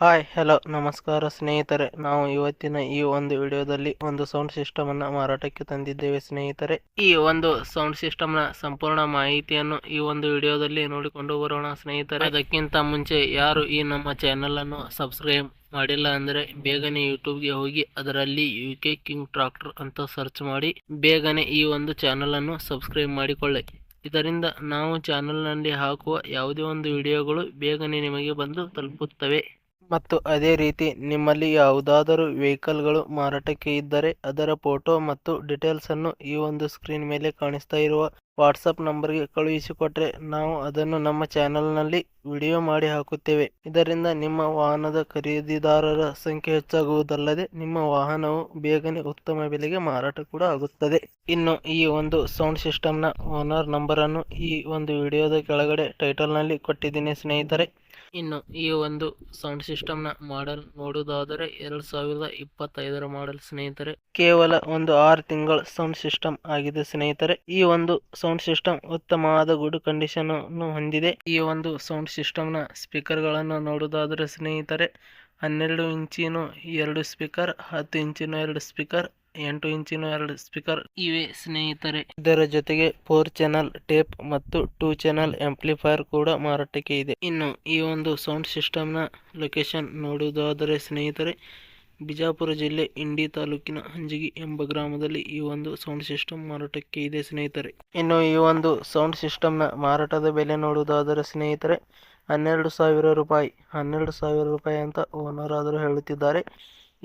Hi hello ನಮಸ್ಕಾರ ಸ್ನೇಹಿತರೆ, ನಾವು ಇವತ್ತಿನ ಈ ಒಂದು ವಿಡಿಯೋದಲ್ಲಿ ಒಂದು ಸೌಂಡ್ ಸಿಸ್ಟಮ್ ಅನ್ನ ಮಾರಾಟಕ್ಕೆ ತಂದಿದ್ದೇವೆ ಸ್ನೇಹಿತರೆ. ಈ ಒಂದು ಸೌಂಡ್ ಸಿಸ್ಟಮ್ ನ ಸಂಪೂರ್ಣ ಮಾಹಿತಿಯನ್ನು ಈ ಒಂದು ವಿಡಿಯೋದಲ್ಲಿ ನೋಡಿಕೊಂಡು ಬರೋಣ ಸ್ನೇಹಿತರೆ. ಅದಕ್ಕಿಂತ ಮುಂಚೆ ಯಾರು ಈ ನಮ್ಮ ಚಾನೆಲ್ ಅನ್ನು ಸಬ್ಸ್ಕ್ರೈಬ್ ಮಾಡಿಲ್ಲ ಅಂದ್ರೆ ಬೇಗನೆ ಯೂಟ್ಯೂಬ್ಗೆ ಹೋಗಿ ಅದರಲ್ಲಿ UK ಕಿಂಗ್ ಟ್ರಾಕ್ಟರ್ ಅಂತ ಸರ್ಚ್ ಮಾಡಿ ಬೇಗನೆ ಈ ಒಂದು ಚಾನೆಲ್ ಅನ್ನು ಸಬ್ಸ್ಕ್ರೈಬ್ ಮಾಡಿಕೊಳ್ಳಿ. ಇದರಿಂದ ನಾವು ಚಾನೆಲ್ನಲ್ಲಿ ಹಾಕುವ ಯಾವುದೇ ಒಂದು ವಿಡಿಯೋಗಳು ಬೇಗನೆ ನಿಮಗೆ ಬಂದು ತಲುಪುತ್ತವೆ. ಮತ್ತು ಅದೇ ರೀತಿ ನಿಮ್ಮಲ್ಲಿ ಯಾವುದಾದರೂ ವೆಹಿಕಲ್ಗಳು ಮಾರಾಟಕ್ಕೆ ಇದ್ದರೆ ಅದರ ಫೋಟೋ ಮತ್ತು ಡೀಟೇಲ್ಸ್ ಅನ್ನು ಈ ಒಂದು ಸ್ಕ್ರೀನ್ ಮೇಲೆ ಕಾಣಿಸ್ತಾ ಇರುವ ವಾಟ್ಸಪ್ ನಂಬರ್ಗೆ ಕಳುಹಿಸಿಕೊಟ್ರೆ ನಾವು ಅದನ್ನು ನಮ್ಮ ಚಾನೆಲ್ನಲ್ಲಿ ವಿಡಿಯೋ ಮಾಡಿ ಹಾಕುತ್ತೇವೆ. ಇದರಿಂದ ನಿಮ್ಮ ವಾಹನದ ಖರೀದಿದಾರರ ಸಂಖ್ಯೆ ಹೆಚ್ಚಾಗುವುದಲ್ಲದೆ ನಿಮ್ಮ ವಾಹನವು ಬೇಗನೆ ಉತ್ತಮ ಬೆಲೆಗೆ ಮಾರಾಟ ಕೂಡ ಆಗುತ್ತದೆ. ಇನ್ನು ಈ ಒಂದು ಸೌಂಡ್ ಸಿಸ್ಟಮ್ನ ಓನರ್ ನಂಬರ್ ಅನ್ನು ಈ ಒಂದು ವಿಡಿಯೋದ ಕೆಳಗಡೆ ಟೈಟಲ್ ನಲ್ಲಿ ಕೊಟ್ಟಿದ್ದೀನಿ ಸ್ನೇಹಿತರೆ. ಇನ್ನು ಈ ಒಂದು ಸೌಂಡ್ ಸಿಸ್ಟಮ್ ನ ಮಾಡೆಲ್ ನೋಡುವುದಾದರೆ 2025 ಮಾಡೆಲ್ ಸ್ನೇಹಿತರೆ. ಕೇವಲ ಒಂದು 6 ತಿಂಗಳ ಸೌಂಡ್ ಸಿಸ್ಟಮ್ ಆಗಿದೆ ಸ್ನೇಹಿತರೆ. ಈ ಒಂದು ಸೌಂಡ್ ಸಿಸ್ಟಮ್ ಉತ್ತಮವಾದ ಗುಡ್ ಕಂಡೀಷನ್ ಅನ್ನು ಹೊಂದಿದೆ. ಈ ಒಂದು ಸೌಂಡ್ ಸಿಸ್ಟಮ್ ನ ಸ್ಪೀಕರ್ ಗಳನ್ನು ನೋಡುವುದಾದರೆ ಸ್ನೇಹಿತರೆ, 12 ಇಂಚಿನ 2 ಸ್ಪೀಕರ್, 10 ಇಂಚಿನ 2 ಸ್ಪೀಕರ್, 8 ಇಂಚಿನ 2 ಸ್ಪೀಕರ್ ಇವೆ ಸ್ನೇಹಿತರೆ. ಇದರ ಜೊತೆಗೆ 4 ಚಾನಲ್ ಟೇಪ್ ಮತ್ತು 2 ಚಾನಲ್ ಆಂಪ್ಲಿಫೈರ್ ಕೂಡ ಮಾರಾಟಕ್ಕೆ ಇದೆ. ಇನ್ನು ಈ ಒಂದು ಸೌಂಡ್ ಸಿಸ್ಟಮ್ ನ ಲೊಕೇಶನ್ ನೋಡುವುದಾದರೆ ಸ್ನೇಹಿತರೆ, ಬಿಜಾಪುರ ಜಿಲ್ಲೆ ಇಂಡಿ ತಾಲೂಕಿನ ಹಂಜಗಿ ಎಂಬ ಗ್ರಾಮದಲ್ಲಿ ಈ ಒಂದು ಸೌಂಡ್ ಸಿಸ್ಟಮ್ ಮಾರಾಟಕ್ಕೆ ಇದೆ ಸ್ನೇಹಿತರೆ. ಇನ್ನು ಈ ಒಂದು ಸೌಂಡ್ ಸಿಸ್ಟಮ್ ನ ಮಾರಾಟದ ಬೆಲೆ ನೋಡುವುದಾದರೆ ಸ್ನೇಹಿತರೆ, 12,000 ರೂಪಾಯಿ 12,000 ರೂಪಾಯಿ ಅಂತ ಓನರ್ ಆದರೂ ಹೇಳುತ್ತಿದ್ದಾರೆ.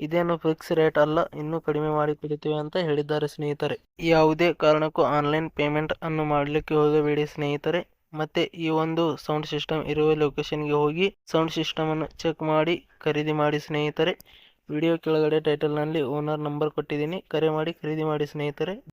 ಇದೇನು ಫಿಕ್ಸ್ ರೇಟ್ ಅಲ್ಲ, ಇನ್ನೂ ಕಡಿಮೆ ಮಾಡಿ ಕೊಡುತ್ತೇವೆ ಅಂತ ಹೇಳಿದ್ದಾರೆ ಸ್ನೇಹಿತರೆ. ಯಾವುದೇ ಕಾರಣಕ್ಕೂ ಆನ್ಲೈನ್ ಪೇಮೆಂಟ್ ಅನ್ನು ಮಾಡಲಿಕ್ಕೆ ಹೋಗಬೇಡಿ ಸ್ನೇಹಿತರೆ. ಮತ್ತೆ ಈ ಒಂದು ಸೌಂಡ್ ಸಿಸ್ಟಮ್ ಇರುವ ಲೊಕೇಶನ್ಗೆ ಹೋಗಿ ಸೌಂಡ್ ಸಿಸ್ಟಮ್ ಅನ್ನು ಚೆಕ್ ಮಾಡಿ ಖರೀದಿ ಮಾಡಿ ಸ್ನೇಹಿತರೆ. ವಿಡಿಯೋ ಕೆಳಗಡೆ ಟೈಟಲ್ ನಲ್ಲಿ ಓನರ್ ನಂಬರ್ ಕೊಟ್ಟಿದ್ದೀನಿ, ಕರೆ ಮಾಡಿ ಖರೀದಿ ಮಾಡಿ ಸ್ನೇಹಿತರೆ.